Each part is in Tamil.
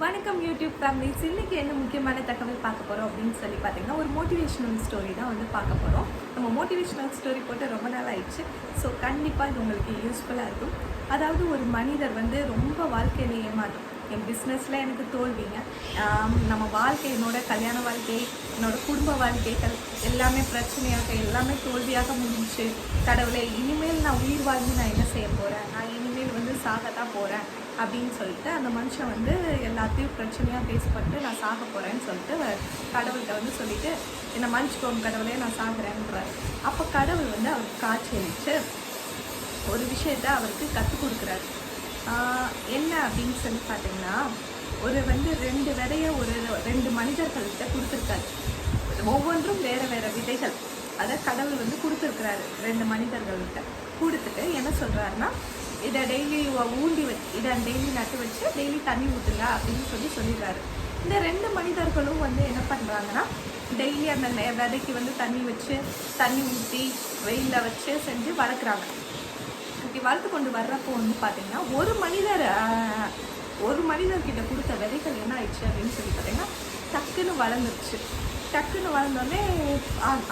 வணக்கம் யூடியூப் ஃபேமிலிஸ். இன்னைக்கு என்ன முக்கியமான தகவல் பார்க்க போகிறோம் அப்படின்னு சொல்லி பார்த்தீங்கன்னா, ஒரு மோட்டிவேஷனல் ஸ்டோரி தான் வந்து பார்க்க போகிறோம். நம்ம மோட்டிவேஷனல் ஸ்டோரி போட்டு ரொம்ப நாள் ஆயிடுச்சு. ஸோ கண்டிப்பாக இது உங்களுக்கு யூஸ்ஃபுல்லாக இருக்கும். அதாவது ஒரு மனிதர் வந்து ரொம்ப வாழ்க்கையில ஏமாறும். என் பிஸ்னஸில் எனக்கு தோல்விங்க, நம்ம வாழ்க்கை, என்னோட கல்யாண வாழ்க்கை, என்னோட குடும்ப வாழ்க்கைகள் எல்லாமே பிரச்சனையாக, எல்லாமே தோல்வியாக முடிஞ்சிச்சு. கடவுளை, இனிமேல் நான் உயிர் வாழ்ந்து நான் என்ன செய்ய போகிறேன், நான் இனிமேல் வந்து சாகத்தான் போகிறேன் அப்படின்னு சொல்லிட்டு அந்த மனுஷன் வந்து எல்லாத்தையும் பிரச்சனையாக பேசப்பட்டு நான் சாக போகிறேன்னு சொல்லிட்டு கடவுள்கிட்ட வந்து சொல்லிட்டு, என்னை மன்னிச்சுக்கோங்க கடவுளே, நான் சாகுறேன்றார். அப்போ கடவுள் வந்து அவருக்கு காட்சி அளித்து ஒரு விஷயத்த அவருக்கு கற்றுக் கொடுக்குறாரு. என்ன அப்படின்னு சொல்லி பார்த்தீங்கன்னா, ரெண்டு விதையை ரெண்டு மனிதர்கள்கிட்ட கொடுத்துருக்காரு. ஒவ்வொன்றும் வேறு வேறு விதைகள் அதை கடவுள் வந்து கொடுத்துருக்குறாரு. ரெண்டு மனிதர்கள்கிட்ட கொடுத்துட்டு என்ன சொல்கிறாருன்னா, இதை டெய்லி ஊண்டி இதை டெய்லி நட்டு வச்சு டெய்லி தண்ணி ஊற்றுங்க அப்படின்னு சொல்லிடுறாரு. இந்த ரெண்டு மனிதர்களும் வந்து என்ன பண்ணுறாங்கன்னா, டெய்லி அந்த விதைக்கு வந்து தண்ணி ஊற்றி வெயிலில் வச்சு செஞ்சு வளர்க்குறாங்க. இப்படி வளர்த்து கொண்டு வர்றப்போ வந்து பார்த்திங்கன்னா, ஒரு மனிதர்கிட்ட கொடுத்த விதைகள் என்ன ஆயிடுச்சு அப்படின்னு சொல்லி பார்த்தீங்கன்னா, டக்குன்னு வளர்ந்துருச்சு. டக்குன்னு வளர்ந்தோடனே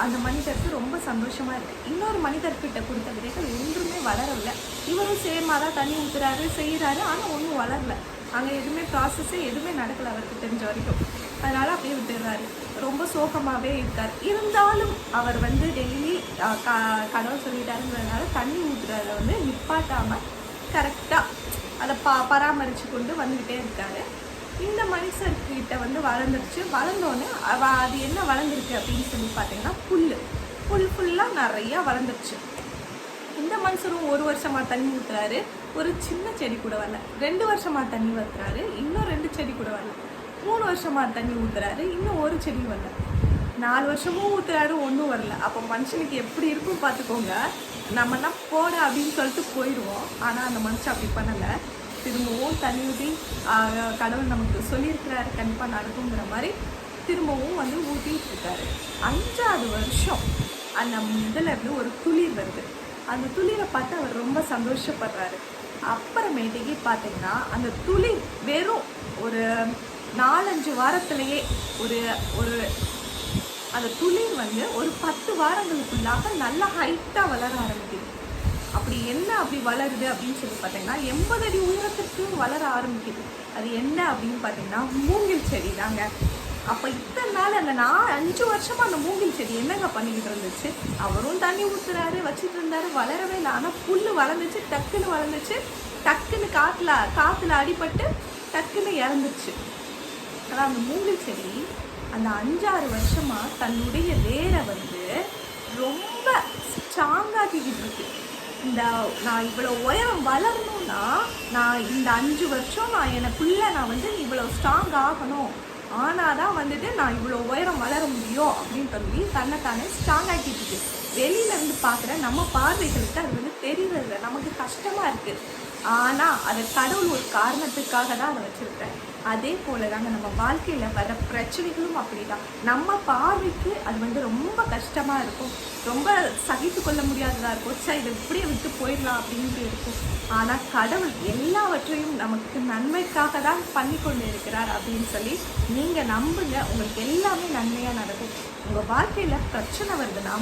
அந்த மனிதருக்கு ரொம்ப சந்தோஷமாக இருக்குது. இன்னொரு மனிதர்கிட்ட கொடுத்த விதைகள் ஒன்றுமே வளரவில்லை. இவரும் சேமாக தான் தண்ணி ஊற்றுறாரு, செய்கிறாரு, ஆனால் ஒன்றும் வளரல. அங்கே எதுவுமே ப்ராசஸ்ஸே எதுவுமே நடக்கலை அவருக்கு தெரிஞ்ச வரைக்கும். அதனால் அப்படியே விட்டுடுறாரு. ரொம்ப சோகமாகவே இருக்கார். இருந்தாலும் அவர் வந்து டெய்லி கடவுள் சொல்லிட்டாருங்கிறதுனால தண்ணி ஊற்றுறத வந்து நிப்பாட்டாமல் கரெக்டாக அதை பராமரித்து கொண்டு வந்துக்கிட்டே இருக்காரு. இந்த மனுஷர்கிட்ட வந்து வளர்ந்துருச்சு. வளர்ந்தோடனே அது என்ன வளர்ந்துருக்கு அப்படின்னு சொல்லி பார்த்தீங்கன்னா, புல் ஃபுல்லாக நிறையா வளர்ந்துருச்சு. இந்த மனுஷரும் 1 வருஷமாக தண்ணி ஊற்றுறாரு, ஒரு சின்ன செடி கூட வரல. 2 வருஷமாக தண்ணி ஊற்றுறாரு, இன்னும் 2 செடி கூட வரல. 3 வருஷமாக தண்ணி ஊற்றுறாரு, இன்னும் ஒரு செடி வரல. 4 வருஷமும் ஊற்றுறாரு, ஒன்றும் வரல. அப்போ மனுஷனுக்கு எப்படி இருக்கும் பார்த்துக்கோங்க. நம்மனா போட அப்படின்னு சொல்லிட்டு போயிடுவோம். ஆனால் அந்த மனுஷன் அப்படி பண்ணலை. திரும்பவும் தண்ணி ஊற்றி கடவுள் நமக்கு சொல்லியிருக்கிறாரு கண்டிப்பாக நடக்குங்கிற மாதிரி திரும்பவும் வந்து ஊற்றிட்டு இருக்காரு. 5ஆவது வருஷம் அந்த இருந்து ஒரு துளிர் வருது. அந்த துளிரை பார்த்து அவர் ரொம்ப சந்தோஷப்படுறாரு. அப்புறமேட்டுக்கு பார்த்தீங்கன்னா, அந்த துளிர் வெறும் ஒரு 4-5 வாரத்திலேயே ஒரு அந்த துளிர் வந்து ஒரு 10 வாரங்களுக்குள்ளாக நல்லா ஹைட்டாக வளர ஆரம்பிக்குது. அப்படி வளருது அப்படின்னு சொல்லி பார்த்தீங்கன்னா, 80 அடி உயரத்துக்கு வளர ஆரம்பிக்குது. அது என்ன அப்படின்னு பார்த்தீங்கன்னா, மூங்கில் செடி தாங்க. அப்போ இத்தனை நாள் அந்த 5 வருஷமாக அந்த மூங்கில் செடி என்னங்க பண்ணிக்கிட்டு இருந்துச்சு? அவரும் தண்ணி ஊற்றுறாரு, வச்சுட்டு இருந்தாரு, வளரவே இல்லை. ஆனால் புல் வளர்ந்துச்சு, டக்குன்னு காற்றுல அடிபட்டு டக்குன்னு இறந்துச்சு. ஆனால் அந்த மூங்கில் செடி அந்த 5-6 வருஷமாக தன்னுடைய வேரை வந்து ரொம்ப ஸ்ட்ராங்காக்கிக்கிட்டு இருக்கு. நான் இவ்வளோ உயரம் வளரணும்னா, நான் இந்த 5 வருஷம் நான் வந்து இவ்வளோ ஸ்ட்ராங் ஆகணும், ஆனால் தான் வந்துட்டு நான் இவ்வளோ உயரம் வளர முடியும் அப்படின்னு சொல்லி தன்னைத்தானே ஸ்ட்ராங் ஆக்கிட்டு இருக்கு. வெளியிலேருந்து பார்க்குற நம்ம பார்வைகளுக்கு அது வந்து தெரியறதில்ல, நமக்கு கஷ்டமாக இருக்குது. ஆனால் அதை கடவுள் ஒரு காரணத்துக்காக தான் அதை வச்சுருக்கேன். அதே போல தாங்க நம்ம வாழ்க்கையில் வர பிரச்சனைகளும் அப்படி தான். நம்ம பார்வைக்கு அது வந்து ரொம்ப கஷ்டமாக இருக்கும், ரொம்ப சகித்து கொள்ள முடியாததாக இருக்கும். சரி, இதை இப்படியே விட்டு போயிடலாம் அப்படின்ட்டு இருக்கும். ஆனால் கடவுள் எல்லாவற்றையும் நமக்கு நன்மைக்காக தான் பண்ணி கொண்டு இருக்கிறார் அப்படின்னு சொல்லி நீங்கள் நம்புங்க. உங்களுக்கு எல்லாமே நன்மையாக நடக்கும். உங்கள் வாழ்க்கையில் பிரச்சனை வருதுன்னா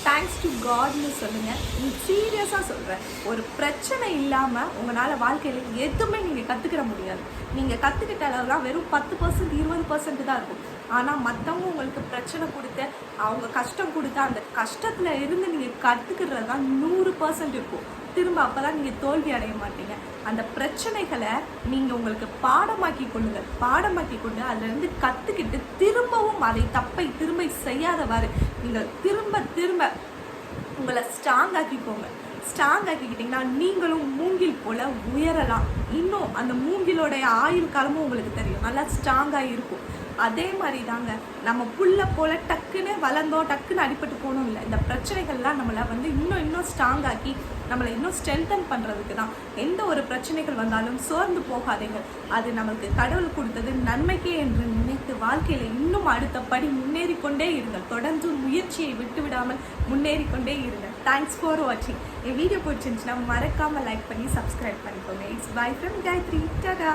தேங்க்ஸ் டு காட்னு சொல்லுங்கள். சீரியஸாக சொல்கிறேன். ஒரு பிரச்சனை இல்லாமல் உங்களால் வாழ்க்கையில் எதுவுமே நீங்கள் கற்றுக்கிற முடியாது. நீங்கள் கற்றுக்கிட்ட அளவுலாம் வெறும் 10%, 20% தான் இருக்கும். ஆனால் மற்றவங்க உங்களுக்கு பிரச்சனை கொடுத்து, அவங்க கஷ்டம் கொடுத்து, அந்த கஷ்டத்தில் இருந்து நீங்கள் கற்றுக்கிறது தான் 100% இருக்கும். திரும்ப அப்போ தான் நீங்கள் தோல்வி அடைய மாட்டீங்க. அந்த பிரச்சனைகளை நீங்கள் உங்களுக்கு பாடமாக்கி கொண்டு அதிலேருந்து கற்றுக்கிட்டு திரும்பவும் அதை தப்பை திரும்ப செய்யாதவாறு நீங்கள் திரும்ப உங்களை ஸ்ட்ராங் ஆக்கிக்கிட்டிங்கன்னா நீங்களும் மூங்கில் போல் உயரலாம். இன்னும் அந்த மூங்கிலோடைய ஆயுள் காலமும் உங்களுக்கு தெரியும், நல்லா ஸ்ட்ராங்காக இருக்கும். அதே மாதிரி தாங்க நம்ம புல்லை போல் டக்குன்னு வளர்ந்தோம், டக்குன்னு அடிபட்டு போகணும் இல்லை. இந்த பிரச்சனைகள்லாம் நம்மளை வந்து இன்னும் ஸ்ட்ராங் ஆக்கி நம்மளை இன்னும் ஸ்ட்ரென்தன் பண்ணுறதுக்கு தான். எந்த ஒரு பிரச்சனைகள் வந்தாலும் சோர்ந்து போகாதீங்க. அது நமக்கு கடவுள் கொடுத்தது நன்மைக்கே என்று நினைத்து வாழ்க்கையில் இன்னும் அடுத்த படி முன்னேறிக்கொண்டே இருங்கள். தொடர்ந்து முயற்சியை விட்டுவிடாமல் முன்னேறிக்கொண்டே இருங்கள். தேங்க்ஸ் ஃபார் வாட்சிங். என் வீடியோ பிடிச்சிருந்துச்சுன்னா மறக்காமல் லைக் பண்ணி சப்ஸ்கிரைப் பண்ணிக்கோங்க. It's bye from Gayathri. Tata.